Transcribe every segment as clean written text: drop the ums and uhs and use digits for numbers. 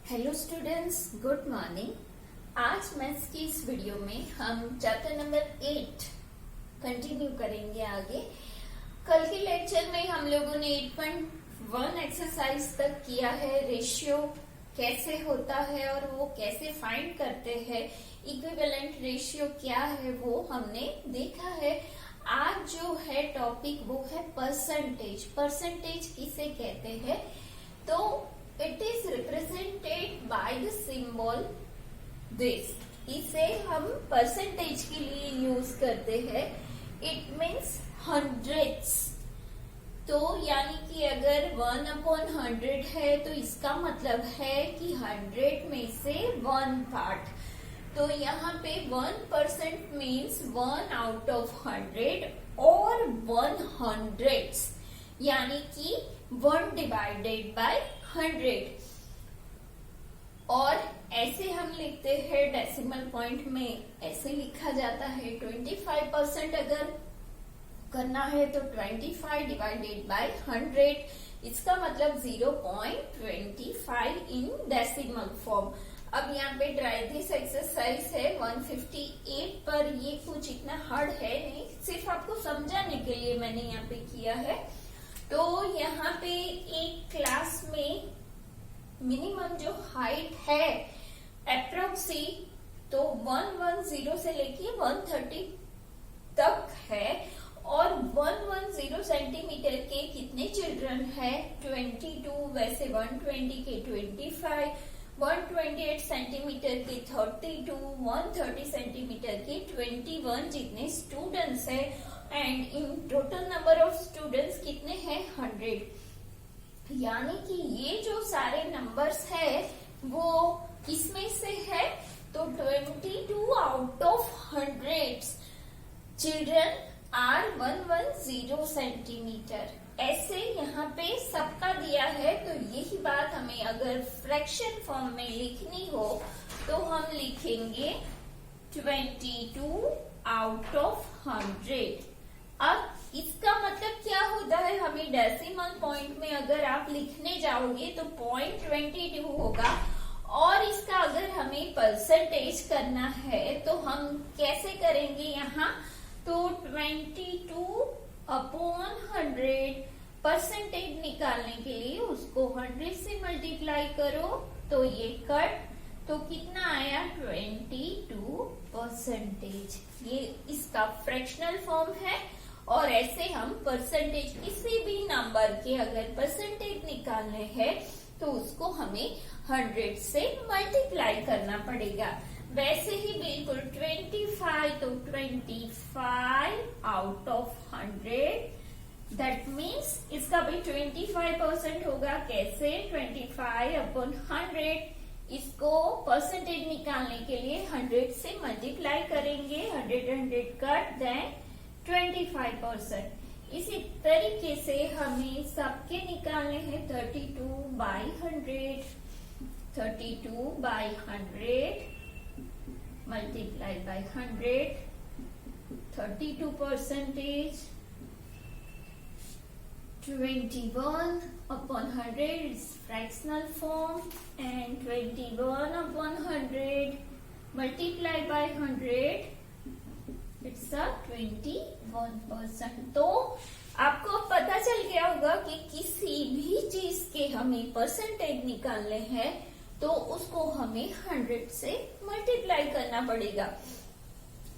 Hello students, good morning. आज maths की इस वीडियो में हम चैप्टर नंबर 8 कंटिन्यू करेंगे आगे। कल के लेक्चर में हम लोगों ने 8.1 एक्सरसाइज तक किया है। रेशियो कैसे होता है और वो कैसे फाइंड करते हैं, इक्विवेलेंट रेशियो क्या है वो हमने देखा है। आज जो है टॉपिक वो है परसेंटेज। परसेंटेज किसे कहते हैं? तो it is represented by the symbol this. इसे हम परसेंटेज के लिए यूज करते हैं। It means hundreds. तो यानी कि अगर 1/100 है तो इसका मतलब है कि 100 में से 1 पार्ट। तो यहाँ पे 1% मीन्स 1 आउट ऑफ 100 और 100 यानी कि 1 डिवाइडेड बाय 100। और ऐसे हम लिखते हैं डेसिमल पॉइंट में, ऐसे लिखा जाता है 25% अगर करना है तो 25 डिवाइडेड बाय 100। इसका मतलब 0.25 इन डेसिमल फॉर्म। अब यहाँ पे ट्राई दिस एक्सरसाइज है 158 पर। ये कुछ इतना हार्ड है नहीं, सिर्फ आपको समझाने के लिए मैंने यहाँ पे किया है। तो यहाँ पे एक क्लास में मिनिमम जो हाइट है अप्रोक्सी तो 110 से लेके 130 तक है। और 110 सेंटीमीटर के कितने चिल्ड्रन है? 22। वैसे 120 के 25, 128 सेंटीमीटर के 32, 130 सेंटीमीटर के 21 जितने स्टूडेंट्स है। And in total number of students कितने हैं? 100। यानी कि ये जो सारे नंबर्स है वो किसमें से है? तो 22 out of 100 children are 110 centimetre. ऐसे यहाँ पे सबका दिया है। तो यही बात हमें अगर फ्रैक्शन फॉर्म में लिखनी हो तो हम लिखेंगे 22 आउट ऑफ 100। अब इसका मतलब क्या होता है? हमें डेसिमल पॉइंट में अगर आप लिखने जाओगे तो 0.22 होगा। और इसका अगर हमें परसेंटेज करना है तो हम कैसे करेंगे यहाँ? तो 22/100 परसेंटेज निकालने के लिए उसको 100 से मल्टीप्लाई करो तो ये कट, तो कितना आया? 22%। ये इसका फ्रैक्शनल फॉर्म है। और ऐसे हम परसेंटेज किसी भी नंबर के अगर परसेंटेज निकालने हैं तो उसको हमें 100 से मल्टीप्लाई करना पड़ेगा। वैसे ही बिल्कुल 25 तो 25 आउट ऑफ 100 दैट मीन्स इसका भी 25% होगा। कैसे? 25/100। इसको परसेंटेज निकालने के लिए 100 से मल्टीप्लाई करेंगे। 100 कट देन 25%। इसी तरीके से हमें सबके निकालने हैं 32/100। 32/100 multiply by 100, 32%। 21/100 is fractional form and 21/100 multiplied by 100 it's a 21%। तो आपको पता चल गया होगा कि किसी भी चीज के हमें परसेंटेज निकालने हैं तो उसको हमें 100 से मल्टीप्लाई करना पड़ेगा।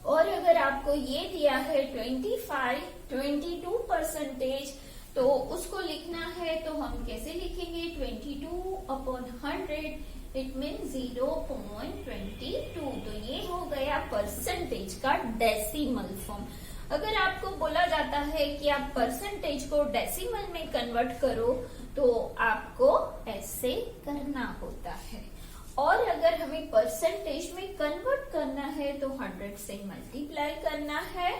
और अगर आपको ये दिया है 22% तो उसको लिखना है तो हम कैसे लिखेंगे? 22/100 इट मीन 0.22। तो ये हो गया परसेंटेज का डेसिमल फॉर्म। अगर आपको बोला जाता है कि आप परसेंटेज को डेसिमल में कन्वर्ट करो तो आपको ऐसे करना होता है। और अगर हमें परसेंटेज में कन्वर्ट करना है तो 100 से मल्टीप्लाई करना है।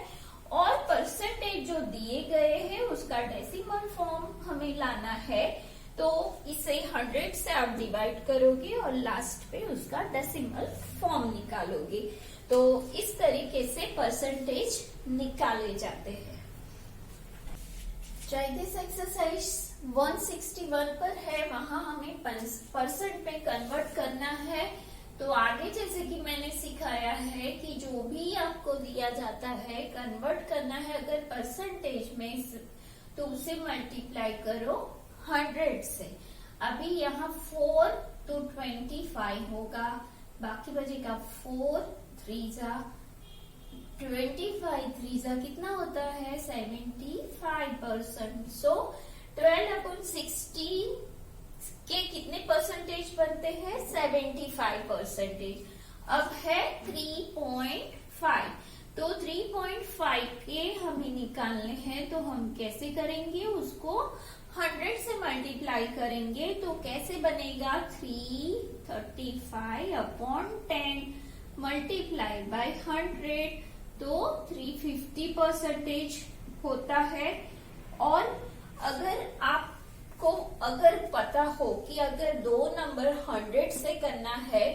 और परसेंटेज जो दिए गए हैं उसका डेसिमल फॉर्म हमें लाना है। तो इसे 100 से आप डिवाइड करोगे और लास्ट पे उसका डेसिमल फॉर्म निकालोगे। तो इस तरीके से परसेंटेज निकाले जाते हैं। Try this exercise. 161 पर है, वहां हमें परसेंट में कन्वर्ट करना है। तो आगे जैसे कि मैंने सिखाया है कि जो भी आपको दिया जाता है कन्वर्ट करना है अगर परसेंटेज में, तो उसे मल्टीप्लाई करो 100 से। अभी यहाँ 4 तो 25 होगा, बाकी बचेगा 4 3 जा 25, 3 जा कितना होता है 75%। सो 12/16 के कितने परसेंटेज बनते हैं 75%। अब है 3.5, तो 3.5 के हमें निकालने हैं, तो हम कैसे करेंगे, उसको 100 से मल्टीप्लाई करेंगे। तो कैसे बनेगा 335/10 मल्टीप्लाई बाय 100, तो 350% होता है। और अगर पता हो कि अगर दो नंबर 100 से करना है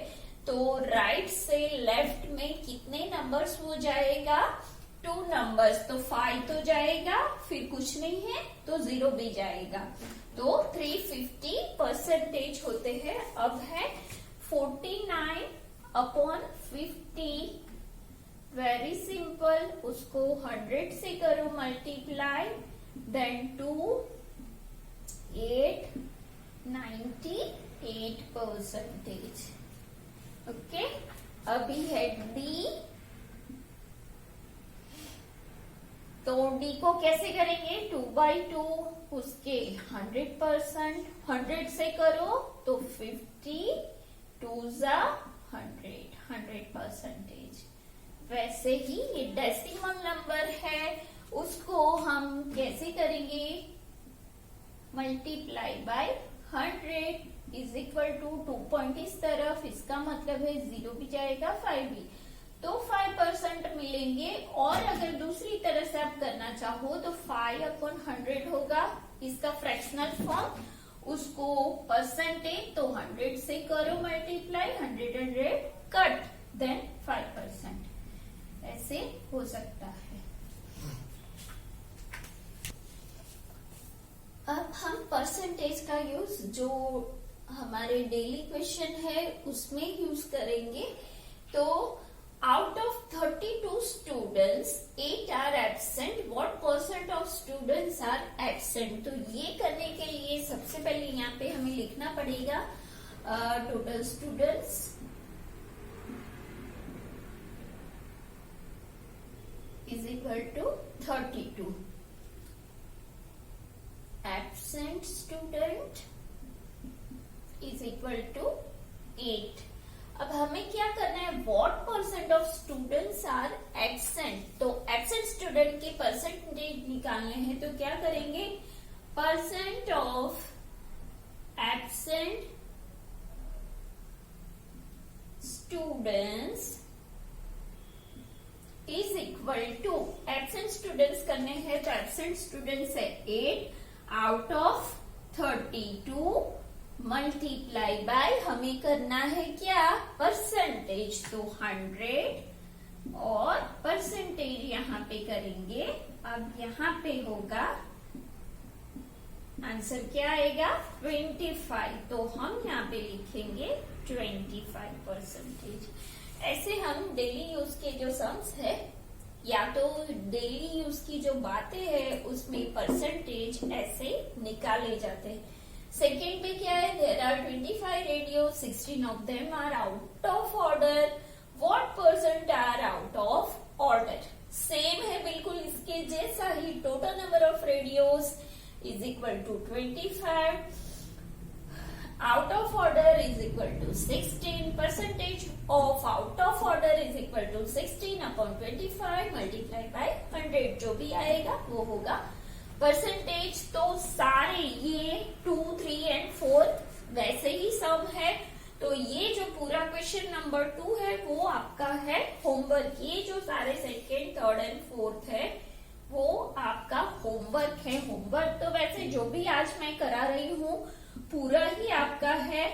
तो राइट से लेफ्ट में कितने नंबर्स हो जाएगा 2 नंबर्स, तो 5 तो जाएगा, फिर कुछ नहीं है तो 0 भी जाएगा, तो 350% होते हैं। अब है 49/50, वेरी सिंपल, उसको 100 से करो मल्टीप्लाई, देन 2 8 98%। ओके, अभी है डी, तो डी को कैसे करेंगे 2/2, उसके 100%, 100 से करो तो 50, 2 जा 100%। वैसे ही ये डेसिमल नंबर है, उसको हम कैसे करेंगे multiply by 100 is equal to 2 point इस तरफ, इसका मतलब है 0 भी जाएगा 5 भी, तो 5% मिलेंगे। और अगर दूसरी तरह से आप करना चाहो तो 5/100 होगा, इसका फ्रैक्शनल फॉर्म, उसको परसेंटेज तो 100 से करो मल्टीप्लाई, 100 कट, देन 5%, ऐसे हो सकता है। अब हम परसेंटेज का यूज जो हमारे डेली क्वेश्चन है उसमें यूज करेंगे। तो out of 32 students 8 are absent, what percent of students are absent. तो ये करने के लिए सबसे पहले यहाँ पे हमें लिखना पड़ेगा total students is equal to 32, absent student is equal to 8। अब हमें क्या करना है, what percent of students are absent, तो absent student के परसेंटेज निकालने हैं, तो क्या करेंगे percent of absent students is equal to, absent students करने हैं तो absent students है 8 आउट ऑफ 32 मल्टीप्लाई बाय, हमें करना है क्या परसेंटेज, तो 100 और परसेंटेज यहाँ पे करेंगे। अब यहाँ पे होगा आंसर क्या आएगा 25, तो हम यहाँ पे लिखेंगे 25%। ऐसे हम डेली यूज के जो सम्स है या तो डेली यूज की जो बातें हैं उसमें परसेंटेज ऐसे निकाले जाते हैं। सेकेंड पे क्या है, there are 25 radio, 16 of them are out of order, what percent are out of order. Same है बिल्कुल इसके जैसा ही, total number of radios is equal to 25, out of order is equal to 16, percentage of out of order is equal to 16/25 multiply by 100, जो भी आएगा वो होगा परसेंटेज। तो सारे ये 2, 3 and 4 वैसे ही सम है। तो ये जो पूरा क्वेश्चन नंबर 2 है वो आपका है होमवर्क, ये जो सारे सेकेंड, थर्ड एंड फोर्थ है वो आपका होमवर्क है। होमवर्क तो वैसे जो भी आज मैं करा रही हूँ पूरा ही आपका है,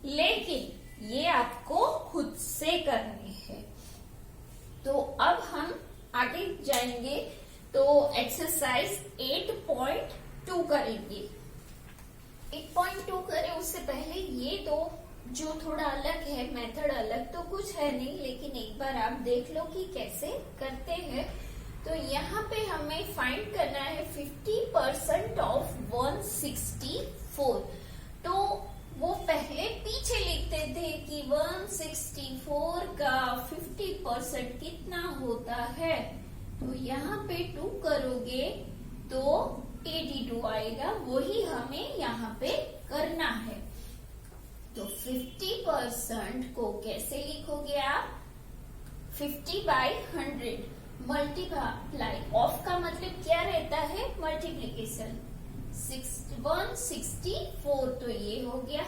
लेकिन ये आपको खुद से करने हैं। तो अब हम आगे जाएंगे तो एक्सरसाइज 8.2 करेंगे। 8.2 करें उससे पहले ये दो जो थोड़ा अलग है, मेथड अलग तो कुछ है नहीं, लेकिन एक बार आप देख लो कि कैसे करते हैं। तो यहाँ पे हमें फाइंड करना है 50% ऑफ 164। तो वो पहले पीछे लिखते थे कि 164 का 50% कितना होता है। तो यहाँ पे 2 करोगे तो 82 आएगा, वही हमें यहाँ पे करना है। तो 50% को कैसे लिखोगे आप? 50/100 मल्टीप्लाई, ऑफ का मतलब क्या रहता है? मल्टीप्लीकेशन। 164 तो ये हो गया,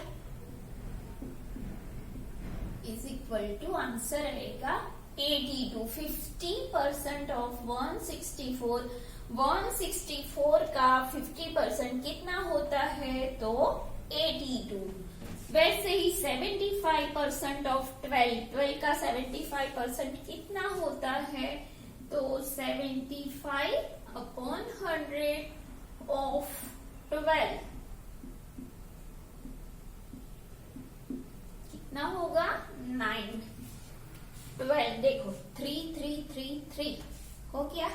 इज इक्वल टू आंसर आएगा 82। 50% ऑफ 164, 164 का 50% कितना होता है? तो 82। वैसे ही 75% ऑफ 12 का 75% कितना होता है? तो 75/100 ऑफ 12 कितना होगा? 9। 12 देखो 3 3 3 3 हो गया।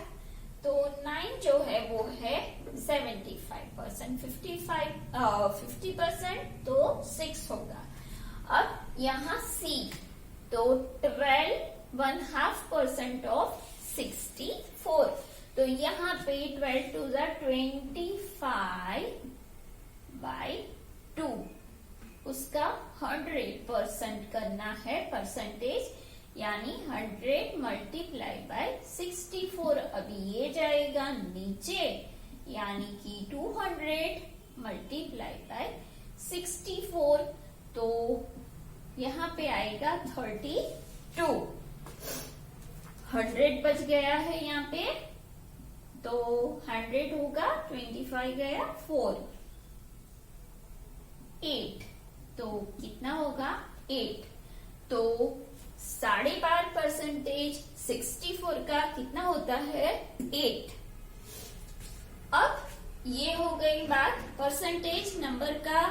तो 9 जो है वो है 75%, 50% तो 6 होगा। अब यहाँ C, तो 12 1/2% ऑफ 64। तो यहाँ पे 12 2 25/2, उसका 100% करना है परसेंटेज, यानी 100 मल्टीप्लाई बाय 64। अभी ये जाएगा नीचे, यानी कि 200 मल्टीप्लाई बाय 64। तो यहाँ पे आएगा 32। 100 बच गया है यहाँ पे, तो 100 होगा, 25 गया 4, 8, तो कितना होगा? 8। तो 12.5% 64 का कितना होता है? 8। अब ये हो गई बात परसेंटेज नंबर का।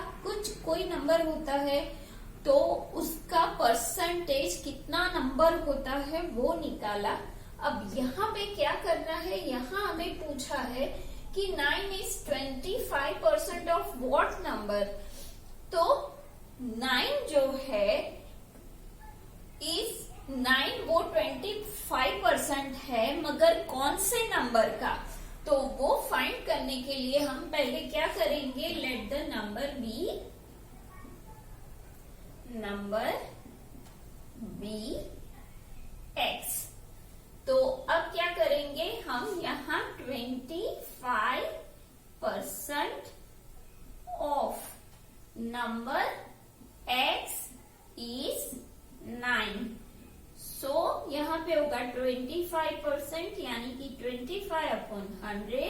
कोई नंबर होता है तो उसका परसेंटेज कितना नंबर होता है वो निकाला। अब यहाँ पे क्या करना है? यहाँ हमें पूछा है कि 9 is 25% ऑफ व्हाट नंबर। तो 9 जो है इस 9 वो 25% है, मगर कौन से नंबर का? तो वो फाइंड करने के लिए हम पहले क्या करेंगे? Let the number be x. तो अब क्या करेंगे हम? यहाँ 25% ऑफ नंबर x इज 9। सो यहाँ पे होगा 25%, यानी कि 25/100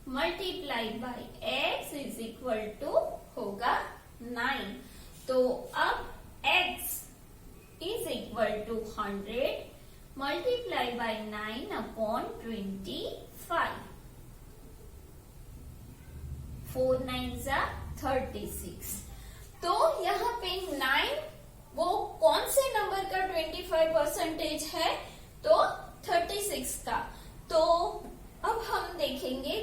multiply by x is equal to होगा 9। तो अब x is equal to 100 multiply by 9/25। 4 9s are 36। तो यहाँ पे 9 वो कौन से नंबर का 25% है? तो 36 का। तो अब हम देखेंगे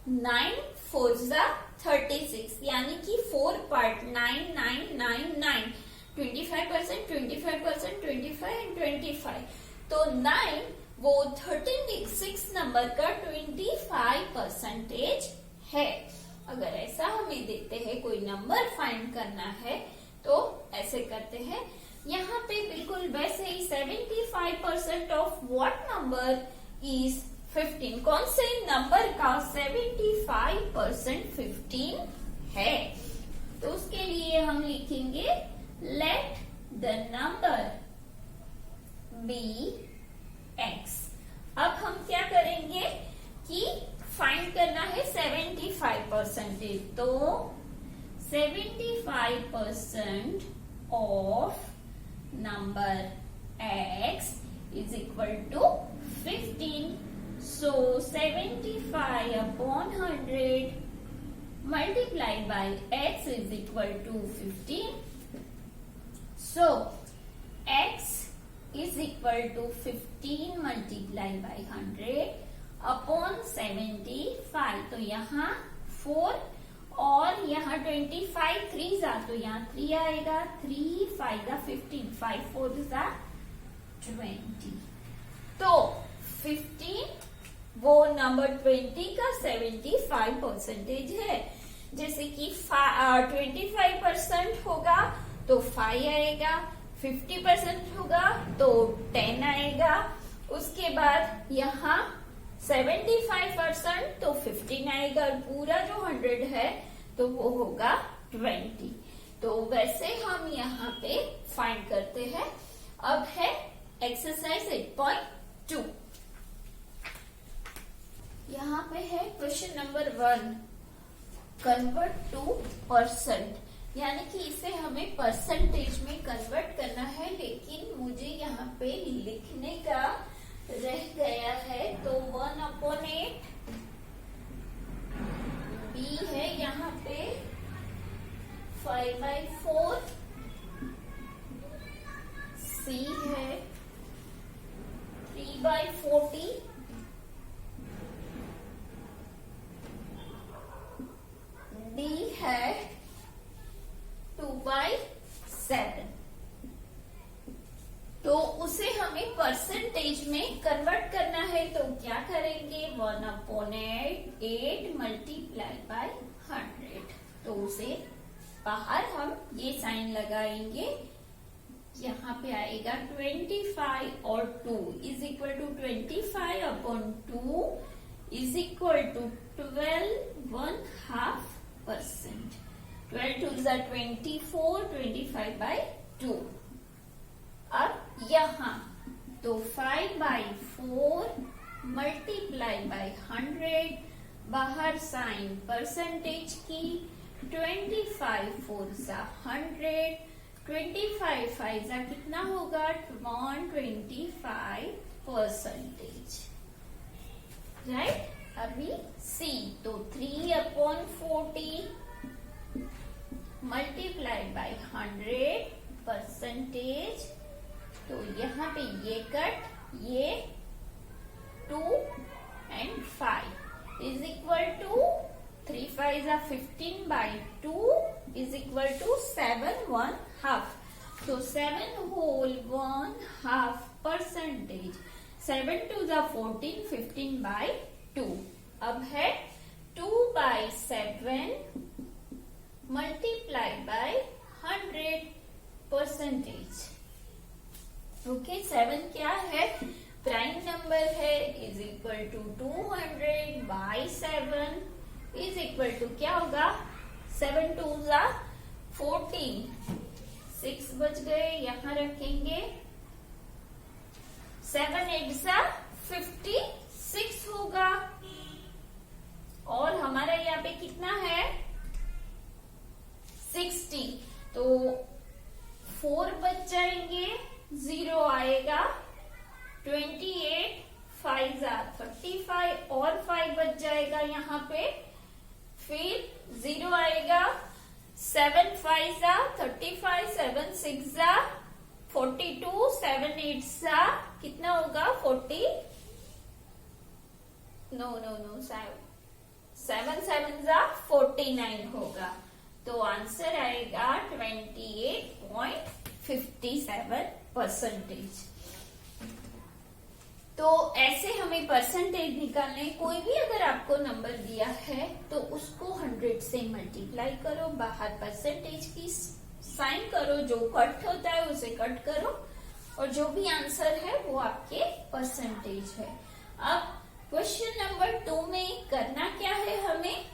9 4s are 36, यानी कि 4 पार्ट 9 9 9 9, 25%, 25%, 25 एंड 25। तो 9 वो 36 नंबर का 25% है। अगर ऐसा हमें देते हैं कोई नंबर फाइंड करना है तो ऐसे करते हैं। यहाँ पे बिल्कुल वैसे ही 75% ऑफ व्हाट नंबर इज 15। कौन से नंबर का 75% 15 है? तो उसके लिए हम लिखेंगे let the number be x. अब हम क्या करेंगे कि फाइंड करना है 75%। तो 75% of number x is equal to 15. So 75/100 multiplied by x is equal to 15. So x is equal to 15 multiplied by 100 upon 75. तो यहाँ 4 और यहाँ 25 3 जा, तो यहाँ 3 आएगा. 3 5 जा 15, 5 4 जा 20. तो 15 वो नंबर 20 का 75% है. जैसे कि 25% होगा तो 5 आएगा, 50% होगा तो 10 आएगा. उसके बाद यहाँ 75% तो 15 आएगा, और पूरा जो 100 है तो वो होगा 20. तो वैसे हम यहाँ पे फाइंड करते हैं. अब है एक्सरसाइज 8.2. यहाँ पे है question number 1, convert two percent. यानी कि इसे हमें परसेंटेज में कन्वर्ट करना है, लेकिन मुझे यहाँ पे लिखने का रह गया है. तो 1/8 बी है, यहाँ पे 5/4 सी है, 3/40 डी है, 2/7. तो उसे हमें परसेंटेज में कन्वर्ट करना है. तो क्या करेंगे, 1/8 मल्टीप्लाई बाय 100. तो उसे बाहर हम ये साइन लगाएंगे. यहाँ पे आएगा 25 और 2 is equal to 25 upon 2 is equal to 12 1/2%. 12 2 is 24, 25/2. अब यहाँ तो 5/4 मल्टीप्लाई बाय 100, बाहर साइन परसेंटेज की. 25 4 जा 100, 25 5 जा कितना होगा 125%. राइट. अभी सी तो 3/40 मल्टीप्लाइड बाय 100%. तो यहाँ पे ये कट, ये 2 and 5 इज इक्वल टू 3 5 जा 15/2 इज इक्वल टू 7 1/2. तो 7 whole 1/2%. 7 2 जा 14, 15/2. अब है 2/7 मल्टीप्लाइड बाय 100%. ओके, 7 क्या है, प्राइम नंबर है, is equal to 200/7 is equal to क्या होगा, 7 2 जा 14, 6 बच गए, यहाँ रखेंगे. 7 8 जा 56 होगा. और हमारा यहाँ पे कितना है 60. तो 4 बच जाएंगे, 0 आएगा. 28 5 जा 35 और 5 बच जाएगा यहाँ पे. फिर 0 आएगा. 7 5 जा 35, 7 6 जा 42, 7 8 जा कितना होगा 40. नो 7 7 जा 49 होगा. तो आंसर आएगा 28.57%. तो ऐसे हमें परसेंटेज निकालने. कोई भी अगर आपको नंबर दिया है तो उसको 100 से मल्टीप्लाई करो, बाहर परसेंटेज की साइन करो, जो कट होता है उसे कट करो, और जो भी आंसर है वो आपके परसेंटेज है. अब क्वेश्चन नंबर 2 में करना क्या है, हमें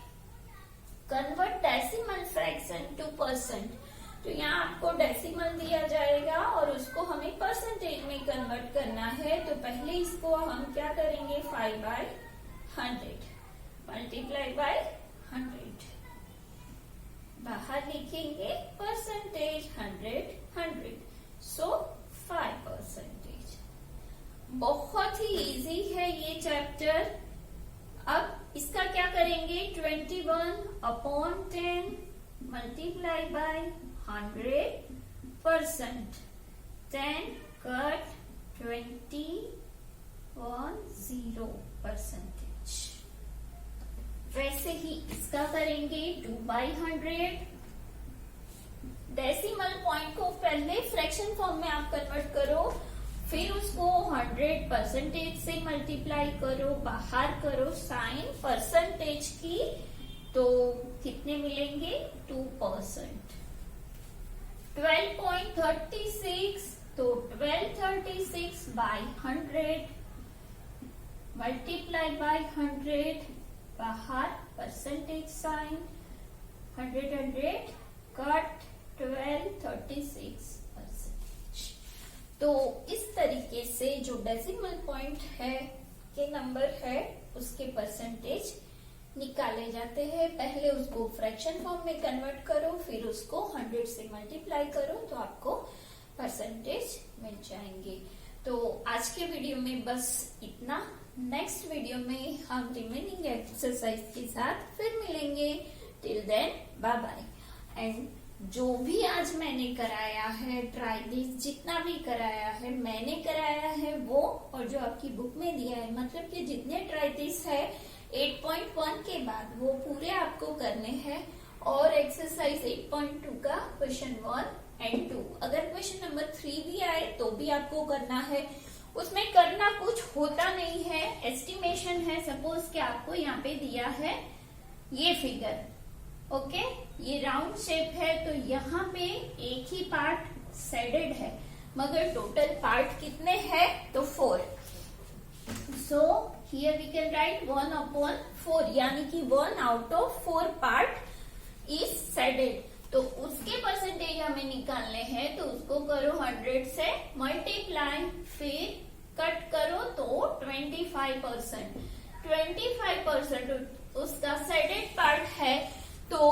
convert decimal fraction two percent. तो यहाँ आपको डेसिमल दिया जाएगा और उसको हमें परसेंटेज में कन्वर्ट करना है. तो पहले इसको हम क्या करेंगे, 5/100 मल्टीप्लाई बाय 100, बाहर लिखेंगे परसेंटेज 100. सो 5%. बहुत ही इजी है ये चैप्टर. अब इसका क्या करेंगे, 21/100 multiply by 100%. 10 cut 20 वैसे ही इसका करेंगे 2/100। डेसिमल पॉइंट को पहले फ्रैक्शन फॉर्म में आप कन्वर्ट करो, फिर उसको 100% से मल्टीप्लाई करो, बाहर करो साइन परसेंटेज की, तो कितने मिलेंगे 2%। 12.36 तो 1236/100 मल्टीप्लाई बाय 100, बाहर परसेंटेज साइन, 100 कट 1236%। तो इस तरीके से जो डेसिमल पॉइंट है के नंबर है उसके परसेंटेज निकाले जाते हैं। पहले उसको फ्रैक्शन फॉर्म में कन्वर्ट करो, फिर उसको 100 से मल्टीप्लाई करो, तो आपको परसेंटेज मिल जाएंगे। तो आज के वीडियो में बस इतना। नेक्स्ट वीडियो में हम रिमेनिंग एक्सरसाइज के साथ फिर मिलेंगे। Till then bye bye. And जो भी आज मैंने कराया है, ट्राई दिस, जितना भी कराया है मैंने कराया है वो, और जो आपकी बुक में दिया है, मतलब कि जितने ट्राई दिस है 8.1 के बाद वो पूरे आपको करने हैं। और एक्सरसाइज 8.2 का क्वेश्चन 1 एंड 2, अगर क्वेश्चन नंबर 3 भी आए तो भी आपको करना है। उसमें करना कुछ होता नहीं है, एस्टिमेशन है। सपोज कि आपको यहाँ पे दिया है ये फिगर, ओके, ये राउंड शेप है, तो यहाँ पे एक ही पार्ट शेडेड है, मगर टोटल पार्ट कितने हैं तो 4। So here we can write 1/4, यानी कि 1 out of 4 part is shaded. तो उसके परसेंटेज हमें निकालने हैं, तो उसको करो 100 से मल्टीप्लाई, फिर कट करो तो 25%। 25% उसका शेडेड पार्ट है, तो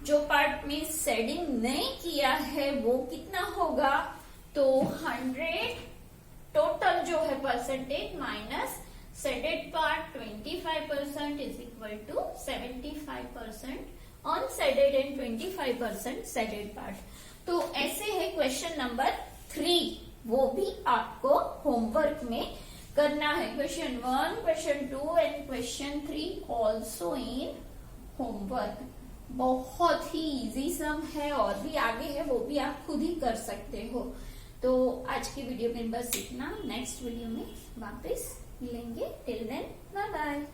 जो पार्ट में शेडिंग नहीं किया है वो कितना होगा, तो 100 टोटल जो है percentage minus shaded part 25% is equal to 75% unshaded and 25% shaded part. तो ऐसे है क्वेश्चन नंबर 3, वो भी आपको होमवर्क में करना है। Question 1, question 2 and question 3 also in homework. बहुत ही इजी सम है, और भी आगे है वो भी आप खुद ही कर सकते हो। तो आज की वीडियो में बस इतना। नेक्स्ट वीडियो में वापस मिलेंगे। Till then bye bye.